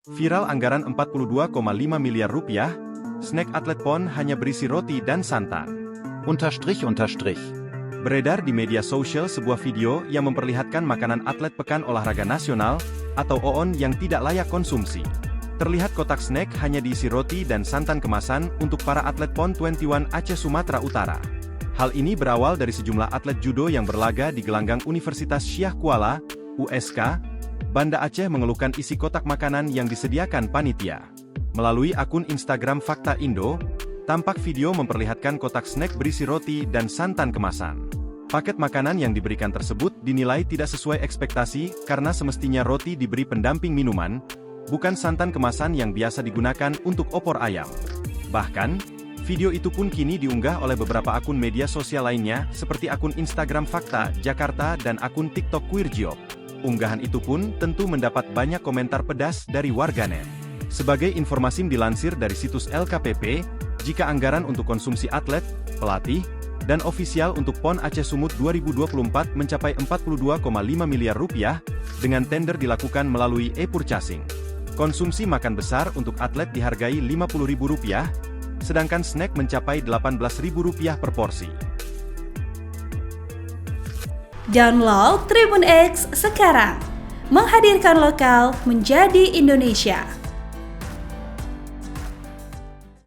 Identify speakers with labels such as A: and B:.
A: Viral anggaran 42,5 miliar rupiah, snack atlet PON hanya berisi roti dan santan.
B: Unterstrich.
A: Beredar di media sosial sebuah video yang memperlihatkan makanan atlet Pekan Olahraga Nasional, atau OON yang tidak layak konsumsi. Terlihat kotak snack hanya diisi roti dan santan kemasan untuk para atlet PON 21 Aceh Sumatera Utara. Hal ini berawal dari sejumlah atlet judo yang berlaga di gelanggang Universitas Syah Kuala, USK, Banda Aceh mengeluhkan isi kotak makanan yang disediakan panitia. Melalui akun Instagram Fakta Indo, tampak video memperlihatkan kotak snack berisi roti dan santan kemasan. Paket makanan yang diberikan tersebut dinilai tidak sesuai ekspektasi karena semestinya roti diberi pendamping minuman, bukan santan kemasan yang biasa digunakan untuk opor ayam. Bahkan, video itu pun kini diunggah oleh beberapa akun media sosial lainnya seperti akun Instagram Fakta Jakarta dan akun TikTok Queerjob. Unggahan itu pun tentu mendapat banyak komentar pedas dari warganet. Sebagai informasi dilansir dari situs LKPP, jika anggaran untuk konsumsi atlet, pelatih, dan ofisial untuk PON Aceh Sumut 2024 mencapai 42,5 miliar rupiah, dengan tender dilakukan melalui e-purchasing. Konsumsi makan besar untuk atlet dihargai Rp50.000, sedangkan snack mencapai Rp18.000 per porsi.
C: Download Tribun X sekarang, menghadirkan lokal menjadi Indonesia.